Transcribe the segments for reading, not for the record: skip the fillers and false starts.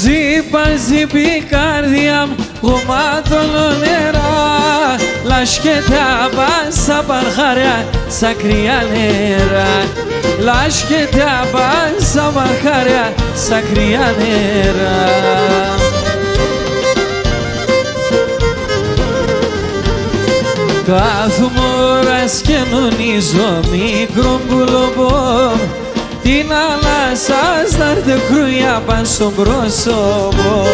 Ζήπαζε η καρδιά μου γεμάτο νερά, λας και τα πάσα παρχάρια σαν κρύα νερά, λας και τα πάσα παρχάρια σαν κρύα νερά. Κάθομαι ώρας και νονίζω μικρό πουλοπό, την ανάσα στάρτε κρούια παν στο πρόσωπο,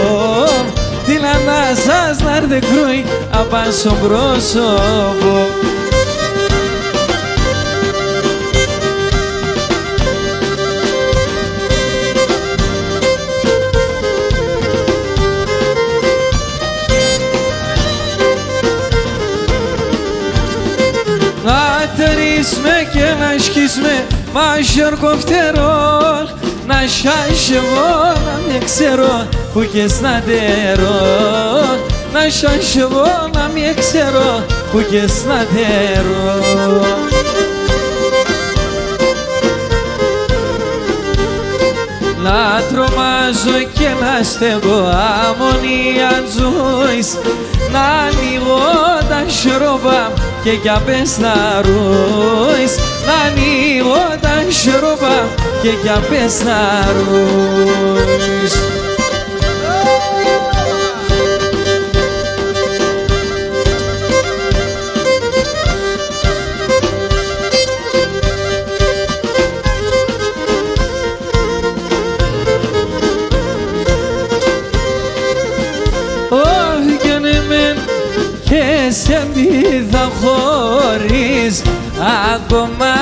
την ανάσα στάρτε κρούια παν στο πρόσωπο. Να τερίσμε και να σκίσμε μάχερ κοφτερόλ, να σάσχευω να με ξέρω που και στατερώ, να σάσχευω να με ξέρω που και στατερώ. Να τρομάζω και να στέγω αμμονία ζωής, να ανοίγω τα σιρόπα και κι απες να ρούεις, να ανοίγω τα σιρόπα και κι απες να ρούεις. Και σε μπήδα χωρίς ακόμα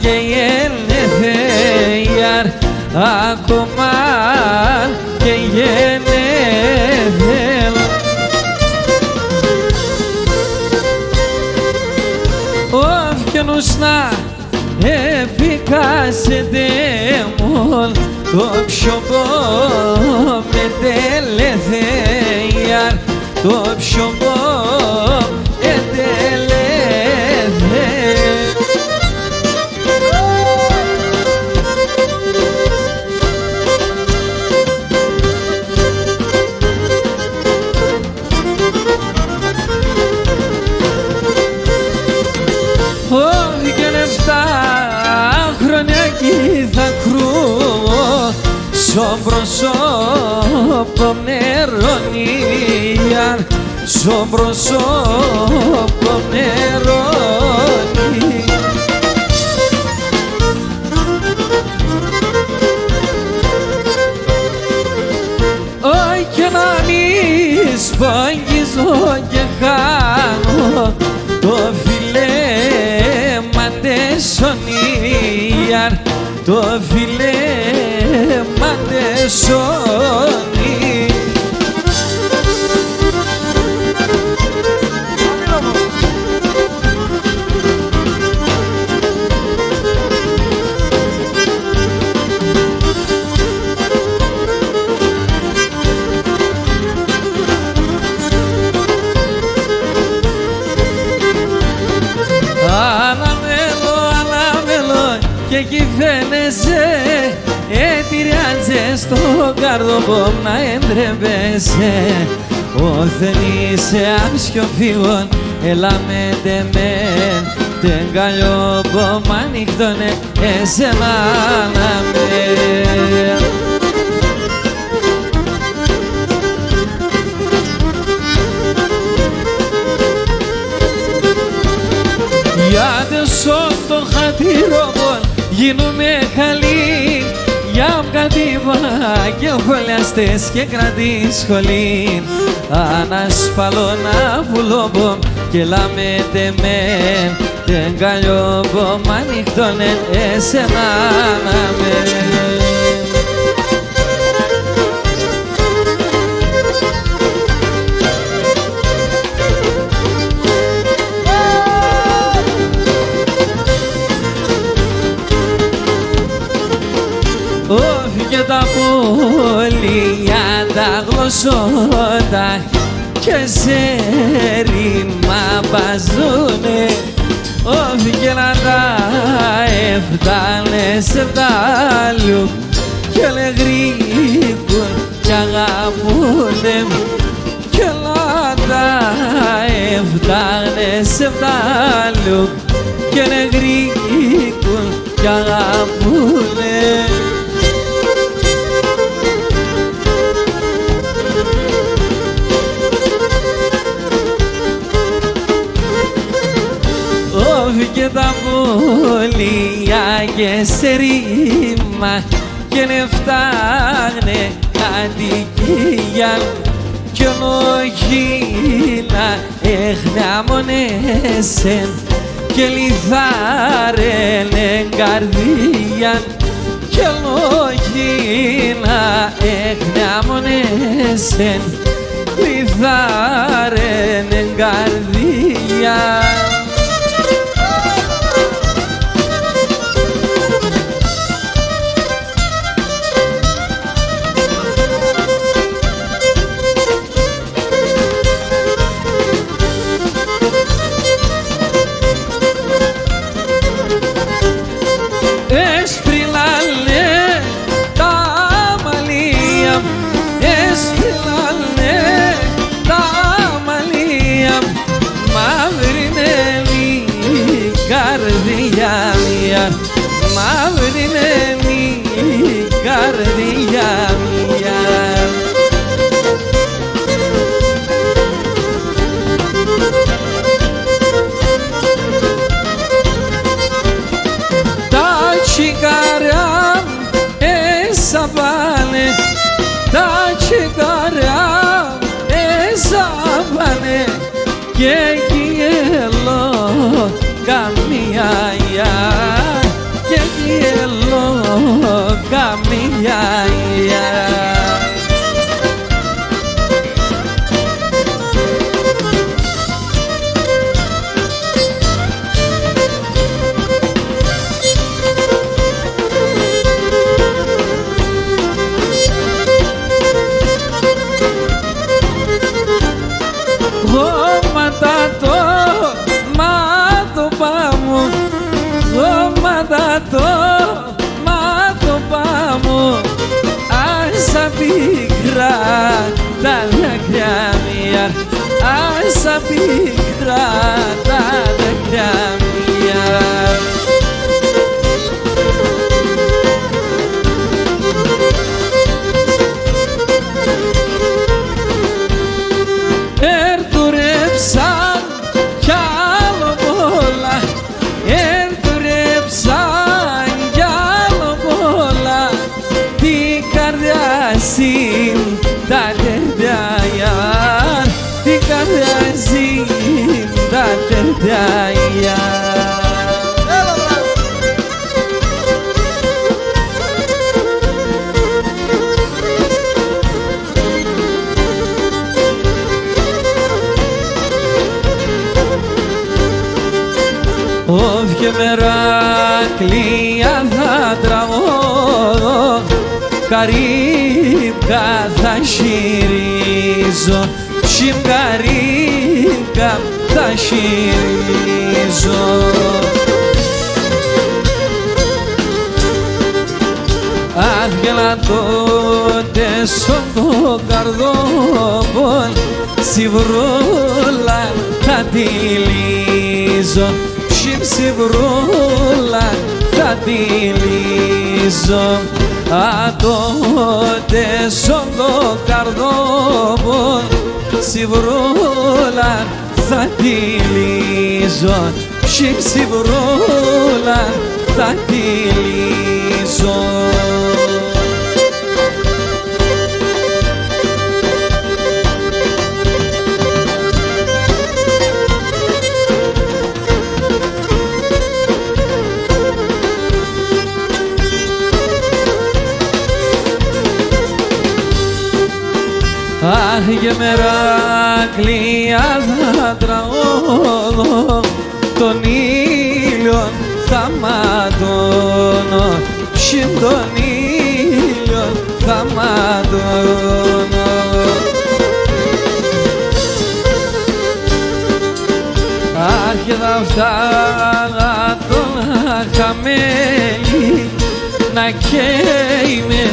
και η ελευθερία, ακόμα και η ελευθερία. Ο φκαινός να επικάσετε μόλ το πιο με τελεθεία, το πιο εντελέδε. Όχι και 7 χρόνια κι θα κρούω στο πρόσωπο νερονία, στο πρόσωπο νερόνι. Όχι και να μη σπαγγίζω και χάνω το φιλέ μαντεσονία, το φιλέ μαντεσονία. Και εκεί φαίνεσαι, ετυριάζε στο καρδοπό να εντρέπεσαι. Δεν είσαι αμψιοφύγων, έλα με τεμέν, τεν καλλιόπο μ' ανοιχτώνε εσένα να με. Για τεσόν το χατήροπον γίνουμε καλοί, για κατήβα και χολιαστές και κρατή σχολή. Ανασπαλώ να βουλώπω και λάμετε με την καλλιόμπο μ' ανοιχτώνε εσένα να με. Και τα πουλιά τα γλωσσότα και σε ρήμα βαζούνε, και να τα έφτανε σε φτάλου και λεγρίκουν κι αγαπούνε, και να τα έφτανε σε φτάλου και λεγρίκουν κι αγαπούνε. Και τα πουλιά και σε ρήμα και νε φτάνε κατοικία κι όχι να έχνα μονέσεν και λιθάρενε καρδία κι όχι να έχνα μονέσεν λιθάρενε καρδία. Μαύρη είναι η καρδιά μια. Τα τσιγάρα έσα πάνε, τα τσιγάρα έσα πάνε και γελώ καμία και γελώ καμία. Γόμματα το μάτωπα μου, γόμματα το μάτωπα μου, άσα πικρά τα δάκρυα μια, άσα πικρά τα δάκρυα μια. Ερτουρέψαν κι άλλο πολλά, ερτουρέψαν κι άλλο πολλά, την καρδιά συν τα τερτιά, την καρδιά συν τα τερτιά. Όποια μεράκλια θα τραβώ, καρύμπκα θα χειρίζω, ψιμ καρύμπκα θα χειρίζω. Άγγελα τότε στον το καρδόπον, σιβρούλα θα τη λύζω, σιβρούλα θα τη λύζω. Α, τότε στον το καρδόπον, σιβρούλα θα τη λύζω, σιβρούλα θα τη λύζω. για μεράκλεια θα τραγώνω, τον ήλιο θα ματώνω, ψιν τον ήλιο θα ματώνω. Αχ, και θα φτάνω χαμένη να καίμε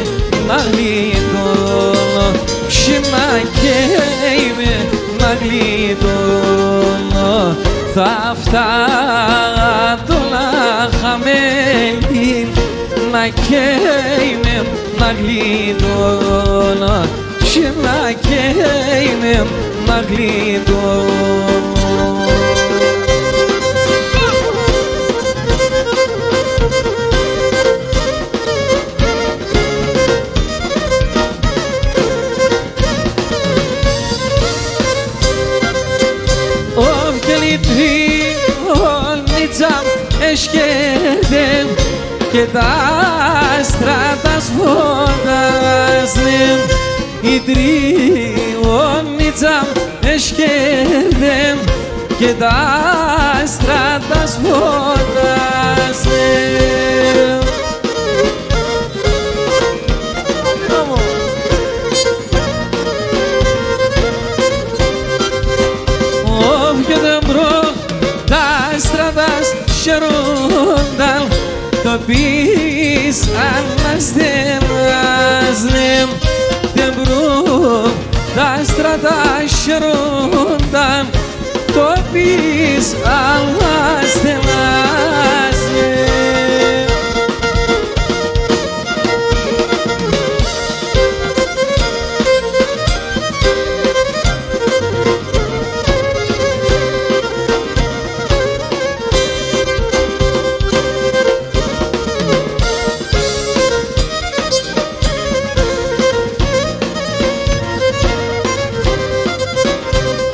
να γλιτώνω, ψι να καίμε να γλιτώνω. Θα φτάνω χαμένη να καίμε να γλιτώνω, ψι να καίμε να γλιτώνω. Τριώνιτσα εσκέδεν και τα άστρα τα σφοντάζνεν. Η τριώνιτσα εσκέδεν και τα άστρα τα σφοντάζνεν. Σερούνταν το πεις αναστελάζνε, δεν βρουν τα στρατά σερούνταν το πεις αναστελάζνε.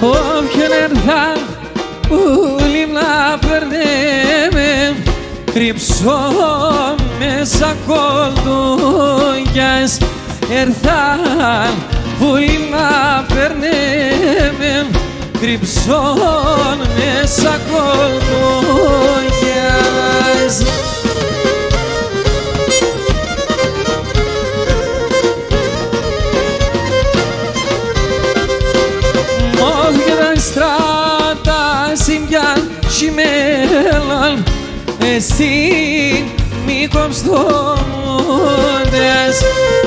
Όποιον έρθαν όλοι να περνέμε, κρύψω μέσα κολτούγιας. Έρθαν όλοι να περνέμε, κρύψω μέσα κολτούγιας. Στράτα συμπιάν σημέλαν, εσύ μη κομστομούντες.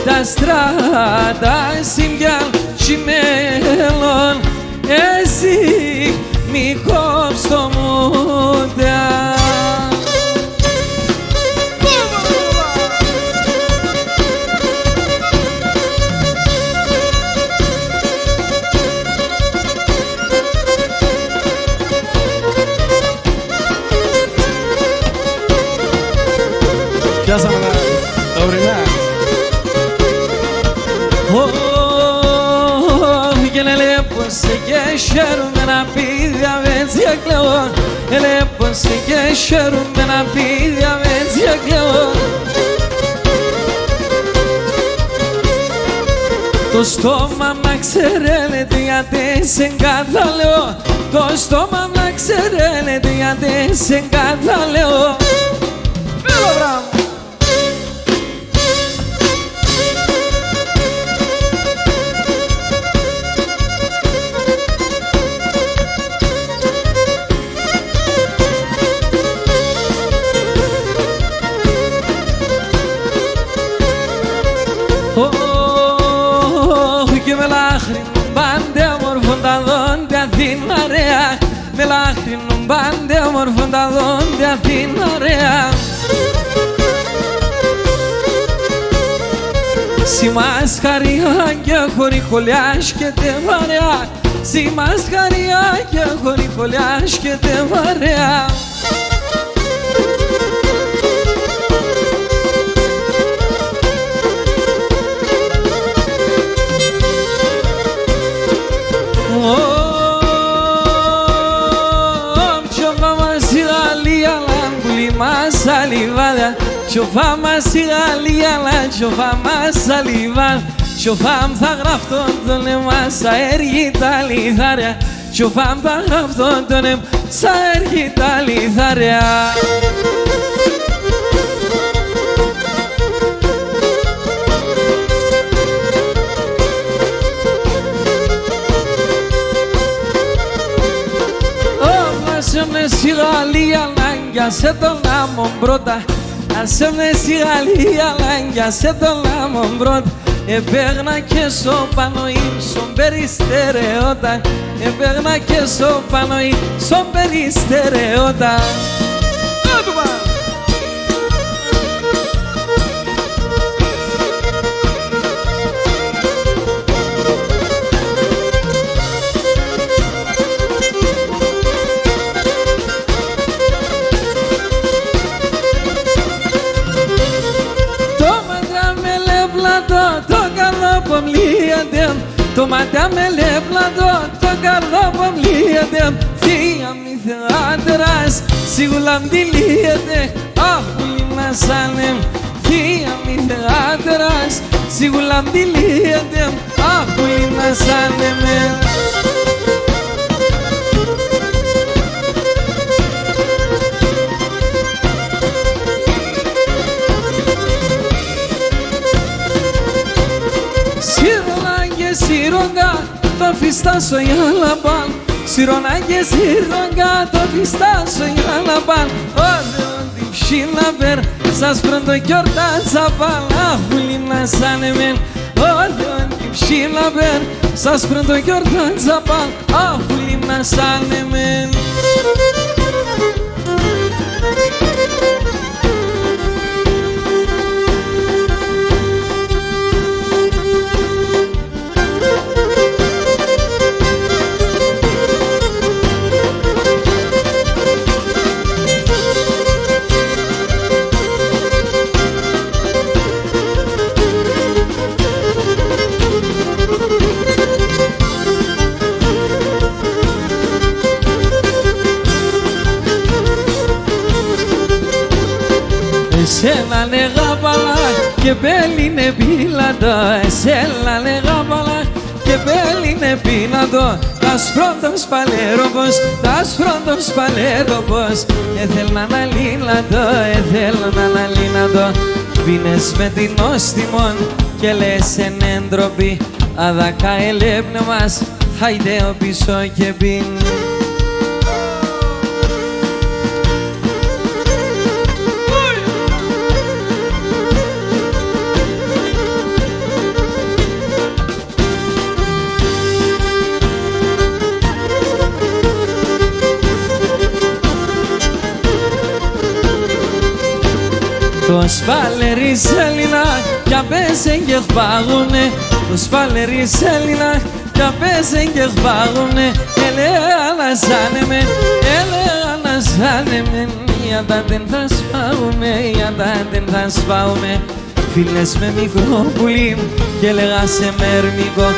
Τα στράτα συμπιάν σημέλαν, εσύ μη κομστομούντες. Πιάσαμε τα ορεινά. Και λέπωσε και χαίρομαι να πει διαβέτσια κλαίω. Λέπωσε και χαίρομαι να πει διαβέτσια κλαίω. Το στόμα να ξέρετε γιατί σε εγκαταλέω. Το στόμα να ξέρετε γιατί σε εγκαταλέω. Έλα μπράβο. Και με λάχρινο μπάντε όμορφον τα δόντια την αρέα. Με λάχρινο μπάντε όμορφον τα δόντια την αρέα. Σι μασχαρία και χωρικολιάς και τε βαρέα. Σι μασχαρία και χωρικολιάς και τε βαρέα. Salivada, chofama sigalia la chofama salivada, Τσοφάμ θα γραφτώ τον αίμα σα έργη τα λιθάρια. Τσοφάμ θα γραφτώ τον αίμα σα έργη τα λιθάρια. Στη Γαλλία ανάγκιασε τον άμμον πρώτα. Άσε με στη Γαλλία ανάγκιασε τον άμμον πρώτα. Επέγνα και στο πανοή στον περιστερεότα. Επέγνα και στο πανοή στον περιστερεότα. Το μάτια με λέπλατο, το καρδό που αμλίεται. Θεία μη θεάτρας, σίγουλα μ' τυλίεται. Αχουλή να σάνε, θεία μη θεάτρας, σίγουλα μ' τυλίεται. Αχουλή να σάνε με. Σιρόγκα το φιστάσω για λαμπάν. Σιρόνα και σιρόγκα το φιστάσω για λαμπάν. Όδεον την ψιλαβέρ σας πρώτο γιορτά τσαπάν. Αχουλή να σάνε μεν. Όδεον την ψιλαβέρ σας πρώτο γιορτά τσαπάν. Αχουλή να σάνε μεν. Εσένα λέγαπαλα και πέλινε πίλαντο. Εσένα λέγαπαλα και πέλινε πίλαντο. Τας πρώτος παλέροπος, τας πρώτος παλέροπος. Έθελ να αναλύνατο, έθελ να αναλύνατο. Πίνες με την όστιμον και λες εν έντροπη. Αδακά ελέπνε μας, χαϊδέω πίσω και πίν. Το σπάλερι σέλινα κι απέσαι και χπάγουνε. Το σπάλερι σέλινα κι απέσαι και χπάγουνε. Αναζάνε με, αναζάνε με. Γιατί δεν θα σπάουμε, γιατί δεν θα σπάουμε. Φίλες με μικρό πουλί και έλεγα σε μερμικό.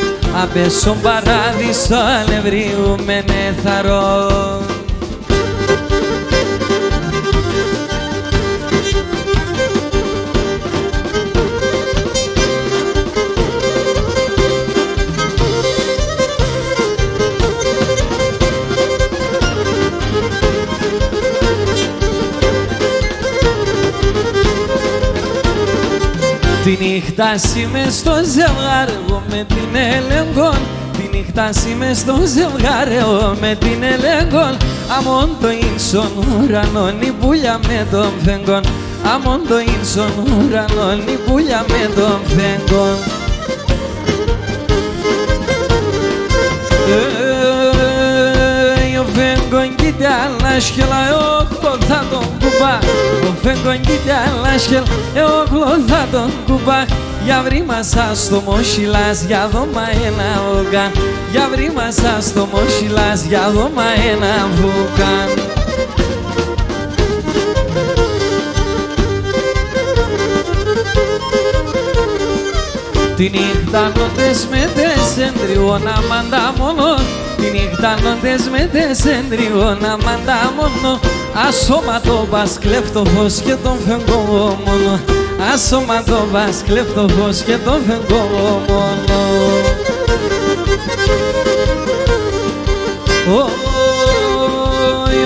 Απέσω παράδεισο αλευριούμε νεθαρό. Τη νύχτα είμαι στο ζευγάρι εγώ με την ελεγγόν. Τη νύχτα είμαι στο ζευγάρι εγώ με την ελεγγόν. Αμόν το ίνσον ουρανόν η πουλιά με τον φεγγόν. Αμόν το ίνσον ουρανόν η πουλιά με τον φεγγόν. Ο φεγγόν κοίτα ανάσχελα εγώ θα τον κουμπά. Ο φεγγόν κοίτα ανάσχελα εγώ θα τον κουμπά. Για βρήμα σας το μοσιλάς για δώμα ένα βουκάν. Για βρήμα σας το μοσιλάς για δώμα ένα βουκάν. Τη νύχτα νότες με τεσέντριωνα μαντά μόνο. Τη νύχτα νότες με τεσέντριωνα μαντά μόνο. Ασώματο πας κλέφτο φως και τον φεγγώ μόνο. Ασώματο πας κλέφτο φως και τον φεγγώ μόνο.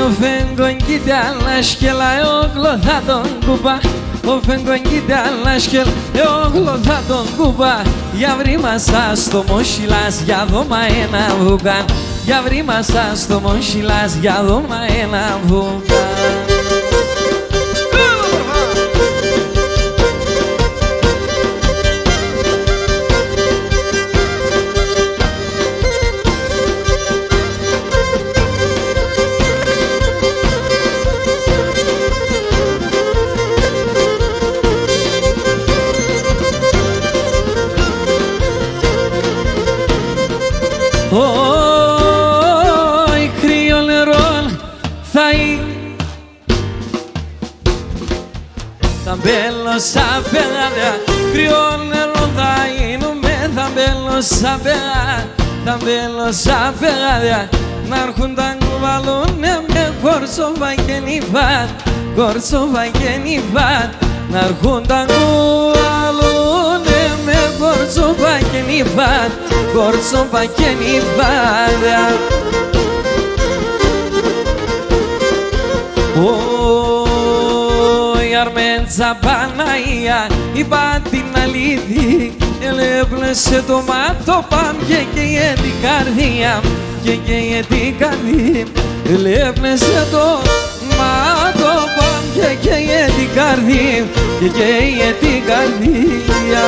Ο φεγγόν κοίτα να σκελά ο γλωθά τον κουπά. Ο φεγγόν κοίτα να σκελά ο γλωθά τον κουπά. Για βρήμα σας το μοσχυλάς για δώμα ένα βουκάν. Για βρήμα σας το μοσχυλάς για δώμα ένα βουκάν. Όι κρύο νερό θα είναι. Θα μπαίνω σαν παιδάκια. Κρύο νερό θα γίνουμε. Θα μπαίνω σαν παιδάκια. Θα μπαίνω σαν παιδάκια. Να έρχουν τα κουβαλούνε με κορσόβα και νυφάτ. Κορσόβα και νυφάτ. Να έρχουν τα κουβαλούνε με κορσόβα και νυφάτ. Κορσόβα και νυφάτ. Όι Αρμέντσα Παναγία, είπα την αλήθεια. Ελέπλεσε το μάτο παμ και καίγε την καρδία. Και καίγε την καρδία. Ελέπλεσε το μάτο παμ και καίγε την καρδία. Και καίγε την καρδία.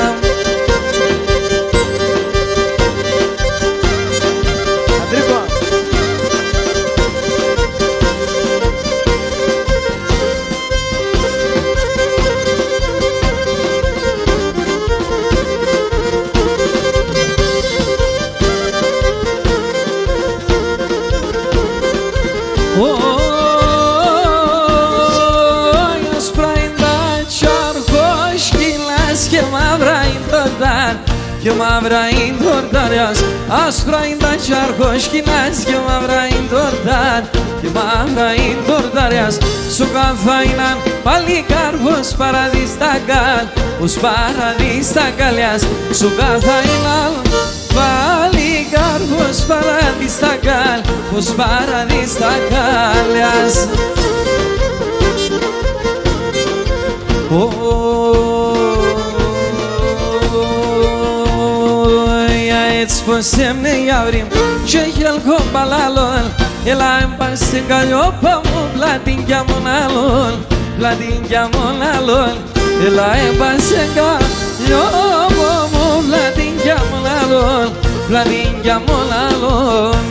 Και μαύρα είναι τορτάριας, άσπρα είναι τα τσαρχοσκινάς. Και μαύρα είναι τορτάρ, και μαύρα είναι τορτάριας. Σου καθάιναν παλικάρβος παραδιστακάλ, ως παραδιστακάλιας. Σου καθάιναν παλικάρβος παραδιστακάλ, ως παραδιστακάλιας. Έτσι πως έμνε γιαύριμ και χελκό παλάλον. Έλα έμπασε καλλιόπα μου πλατίνκια μονάλον. Πλατίνκια μονάλον. Έλα έμπασε καλλιόπα μου πλατίνκια μονάλον. Πλατίνκια μονάλον.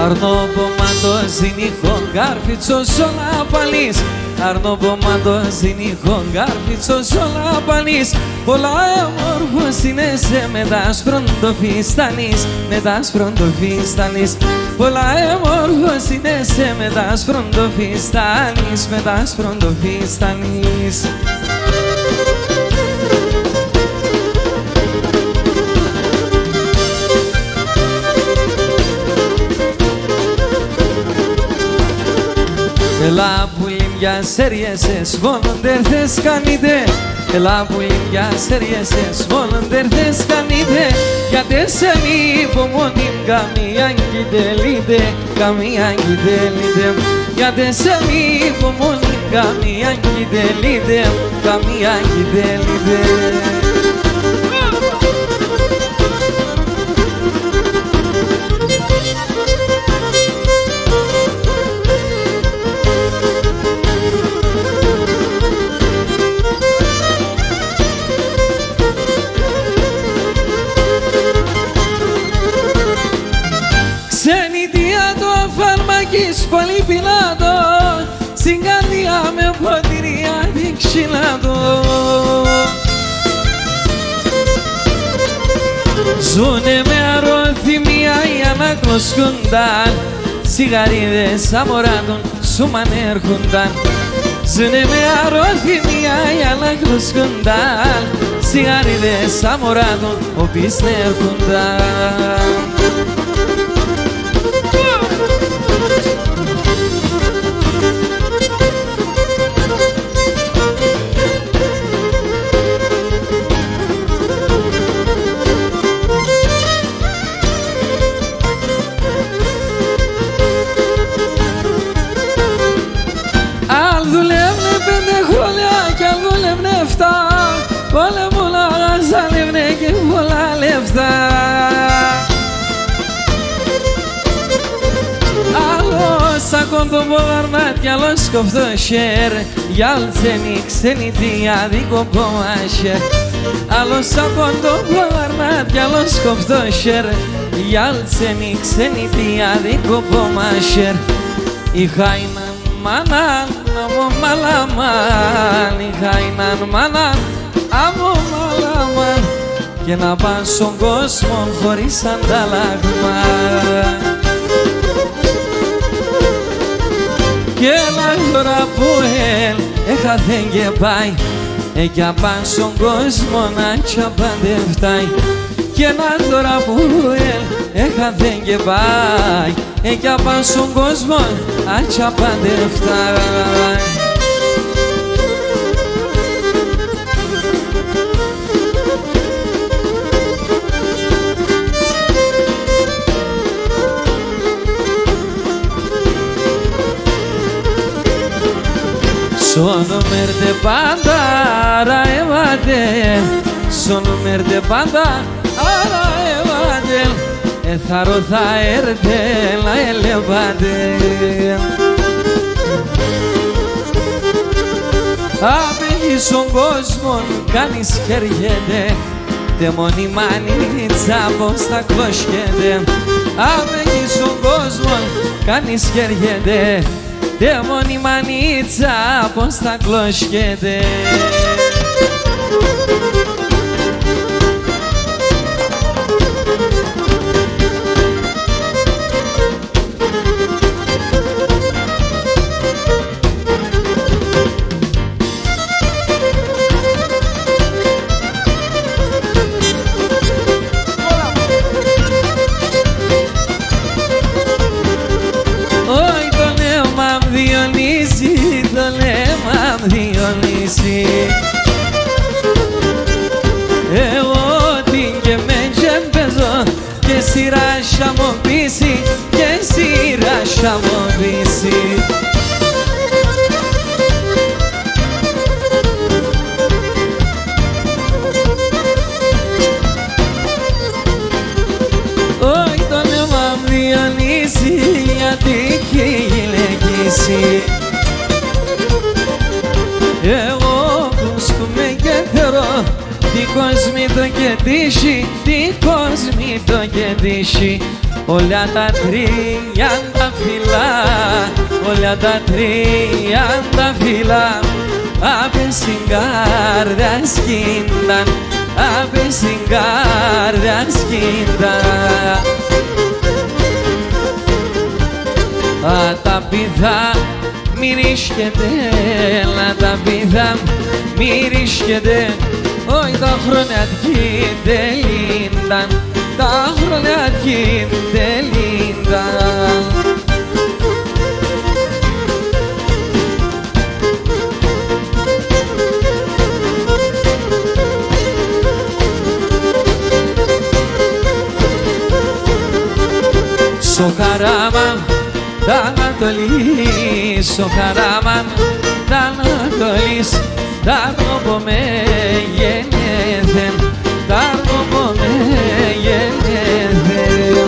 Αρνοπομάτος ζηνίχον κάρφιτσος όλα παλής. Αρνοπομάτος ζηνίχον κάρφιτσος όλα παλής. Πολλά όμορφος είναι σε με τάσπρον το φιστανής. Με τάσπρον το φιστανής. Πολλά όμορφος είναι σε με τάσπρον το φιστανής. Με τάσπρον το φιστανής. Έλα πουλήν για σέριεσες, βόλοντερ θες κανείτε. Έλα πουλήν για σέριεσες, βόλοντερ θες κανείτε. Γιατί σε μη υπομονήν καμία αγγιτελείτε, καμία αγγιτελείτε. Γιατί σε μη υπομονήν καμία αγγιτελείτε, καμία αγγιτελείτε. Πολύ πεινάτο, στην καρδιά με ποτηρία ξύλα του. Ζουνε με αρρώθυμια οι ανακλωσκούνταν, σιγαρίδες αμοράτων σου μανέρχονταν. Ζουνε με αρρώθυμια οι ανακλωσκούνταν, σιγαρίδες αμοράτων οποίες νέρχονταν. Όλα πολλά ζάλευνε και πολλά λεφτά. Άλλος σαν το πογαρνάτ κι άλλος κοφτό χέρ, κι άλλος ξένη τι άδικο κομμάσχερ. Άλλος σαν το πογαρνάτ κι άλλος κοφτό χέρ, κι άλλος ξένη τι άδικο κομμάσχερ. Είχα έναν μάνα, μου μαλαμάν, είχα έναν μάνα άμμο μαλαμάν, και να πας στον κόσμο χωρίς ανταλλάγμα. Και ένα τώρα που έχαθεν και πάει, κι αν πας στον κόσμο να τσαπαντευτάει. Και ένα τώρα που έχαθεν και πάει, κι αν πας στον κόσμο να τσαπαντευτάει. Sono merde banda ara evadel, sono merde banda ara evadel, etharo tha erdel la elevadel. Απέχει στον κόσμο κανείς χεριέται, δε μόνη μανίτσα πως θα κλωσκέται. Απέχει στον κόσμο κανείς χεριέται, δε μόνη μανίτσα πως θα κλωσκέται. Εγώ την και με παίζω και σειρά μου πείσει, και σειρά μου πείσει. Όχι το νεύμα μου διονύσει, γιατί και γυλαίκηση. Εγώ βρίσκομαι και θεωρώ, δικός μη το κεντήσει, δικός μη το κεντήσει. Όλα τα 30 φύλλα, όλα τα 30 φύλλα, απ' στην καρδιά σκίνταν, απ' στην καρδιά σκίνταν. Τα πηδά μυρίσκεται, να τα πηδά μυρίσκεται. Όχι τα χρόνια τκίνταν, τα χρόνια τκίνταν. Στο χαράμαν τ' Ανατολής, στο χαράμαν τ' Ανατολής, τ' αργόπο με γεννήθεν, τ' αργόπο με γεννήθεν.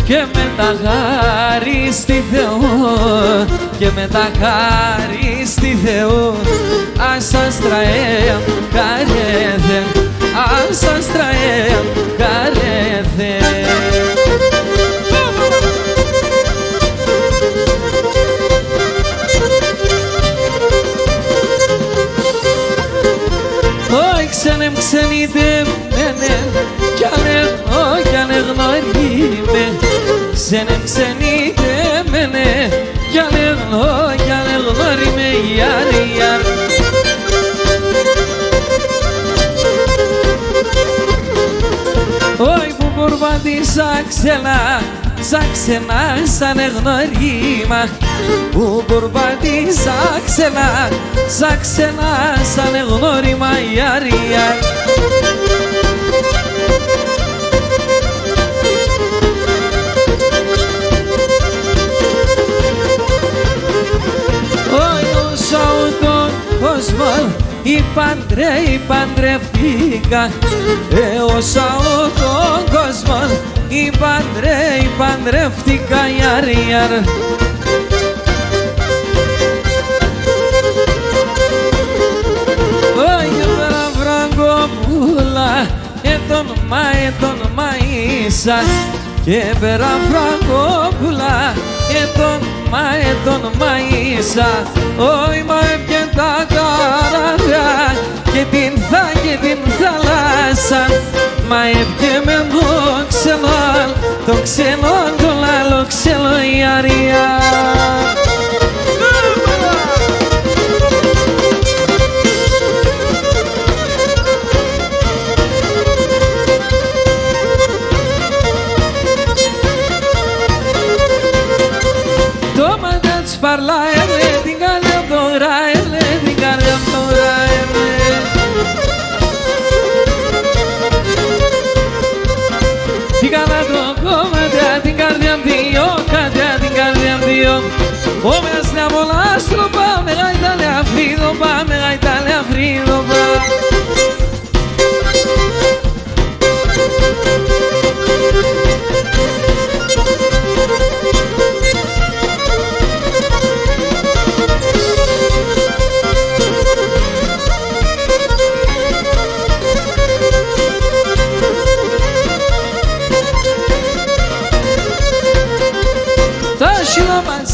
Και με τα χάρη στη Θεού, και με τα χάρη στη Θεού, ας αστραέμ καρέθεν, ας αστραέμ καρέθεν. περπάτησα ξένα, σαν ξένα, σαν εγνωρίμα. Που περπάτησα ξένα, σαν ξένα, σαν εγνωρίμα. Ιαρία. Όσα τον κόσμο παντρεύτηκα. Όσα τον κόσμο παντρεύτηκα. Ιαρ. Φραγκόπουλα, τον μαΐσα και πέρα Φραγκόπουλα, τον μαΐσα. Όχι μα έπιε τα καράβια και την θάλασσα, μα έπιε με το ξενόν, το λάλο ξενό Ιαρία. Parla ele din calea dora ele din calea dora ele. Din calea dora din calea dio, calea din calea dio. O me asnea bolastro pa me gaitale afrido pa me gaitale afrido pa.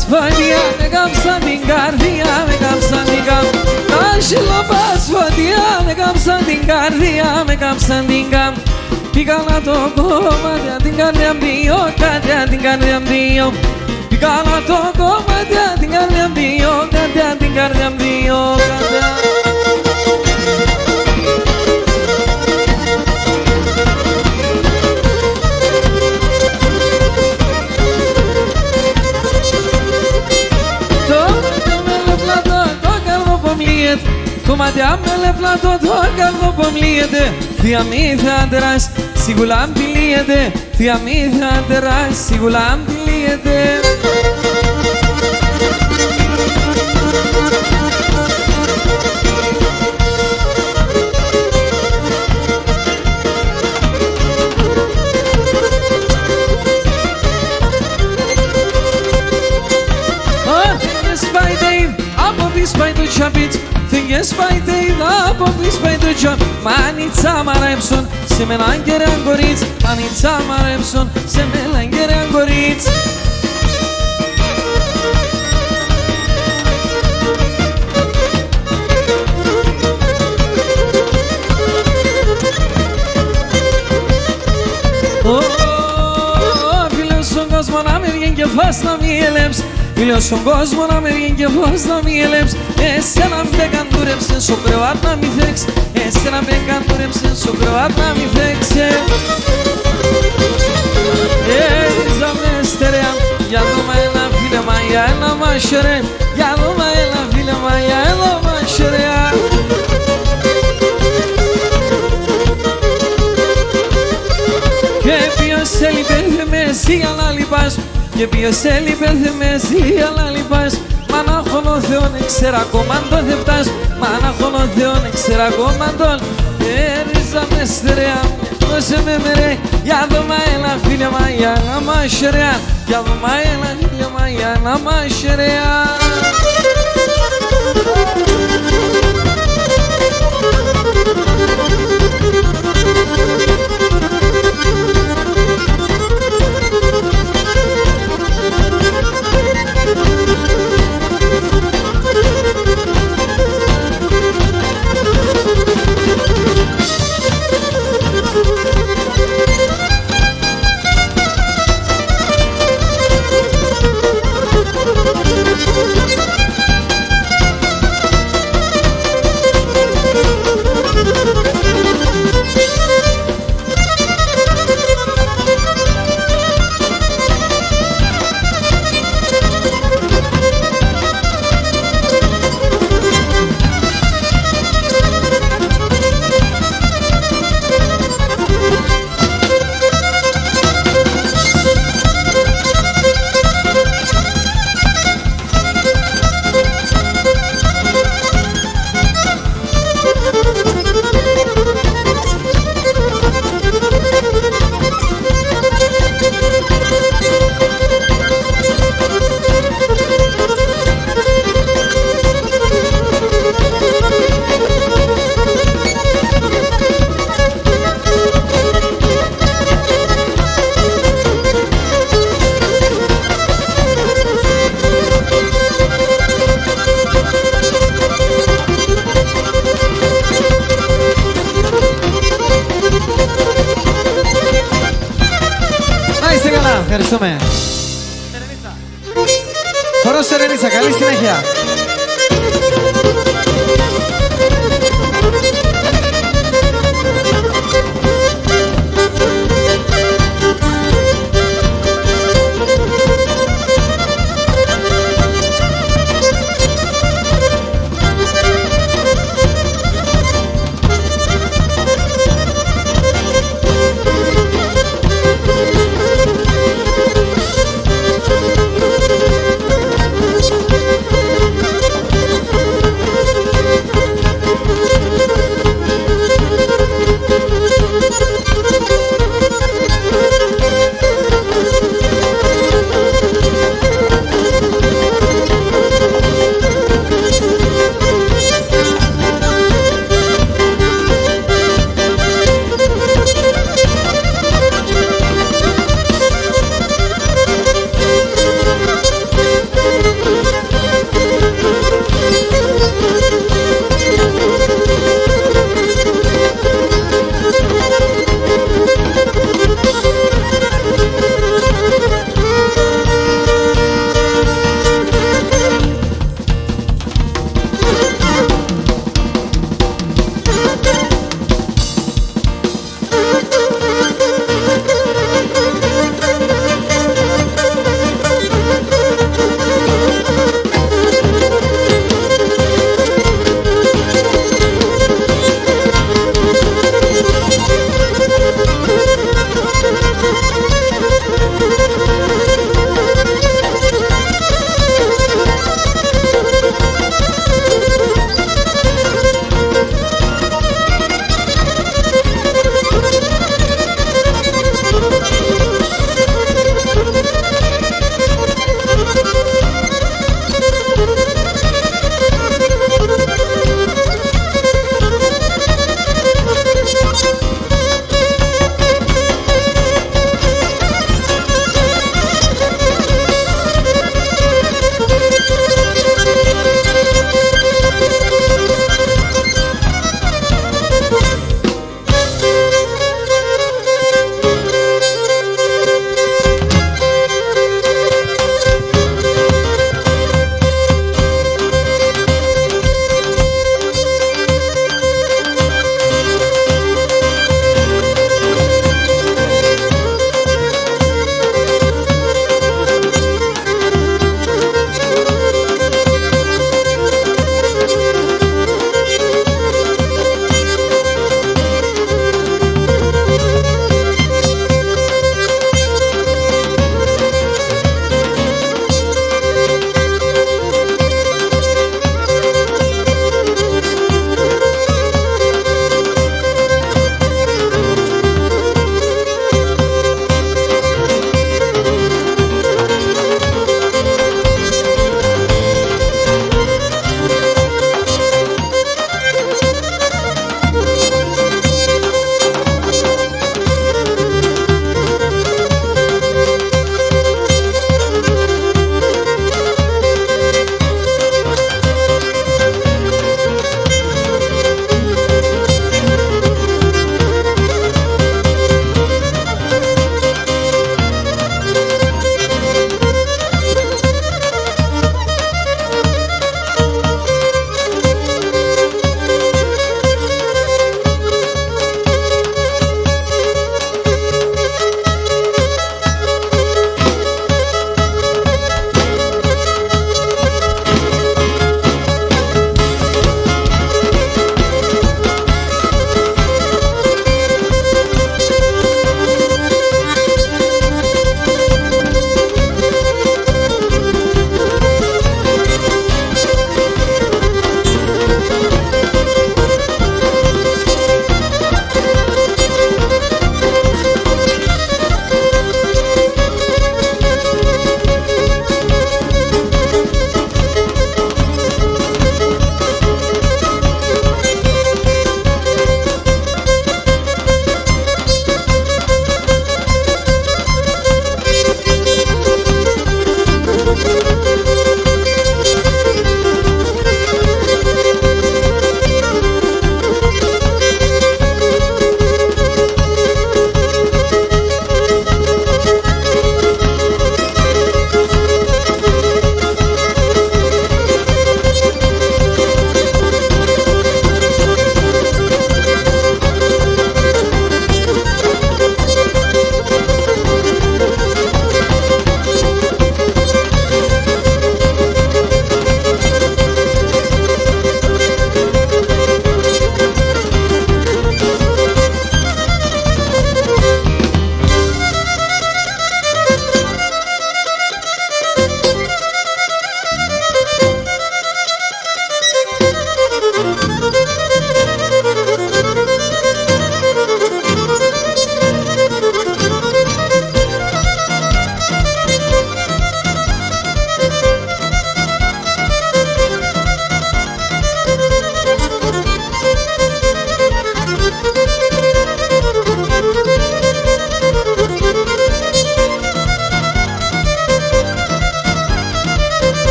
Σφοδιά με κάψαν την καρδιά, με κάψαν την καρδιά. Τα σιλόπα σφοδιά με κάψαν την καρδιά, με κάψαν την καρδιά. Πήγα να το κομμάτια την καρδιά μπιο, καρδιά την καρδιά μπιο. Πήγα να το κομμάτια την καρδιά μπιο, καρδιά την καρδιά μπιο, καρδιά. Κομμάτια με λεπλάτο το καλό pomlijete. Θεία μη θα τεράς, σίγουρα μπιλίετε. Θεία μη θα τεράς, σίγουρα μπιλίετε. Spaj do čapic, thinge spaj te da popi spaj do čap. Manica maremson, se me langere angoric. Manica maremson, se me langere angoric. Φίλος στον κόσμο να με βγαίνει και φας να μη ελέψ. Φίλος στον κόσμο να με βγαίνει και φας να μη ελέψ. Εσένα με καντούρεψε στο κρεβάτ να μη θέξ. Εσένα με καντούρεψε στο κρεβάτ να μη θέξε. Έριζα με στερεά, για δώμα ένα φίλεμα, για ένα μασερέ. Για δώμα ένα φίλεμα, για ένα μασερέ. Και ποιος έλειπε με εσύ να λυπάς. Και ποιος έλειπε με εσύ να λυπάς. Μανάχωνο Θεόν εξέρα κομμάντων δεν φτάς. Μανάχωνο Θεόν εξέρα κομμάντων. Έριζα με στερεά, δώσε με μερέ. Για δώμα ένα φίλεμα, για να μασερέα. Για δώμα ένα φίλεμα, για να μασερέα. ευχαριστούμε. Χορός Σερενίτσα, καλή συνέχεια.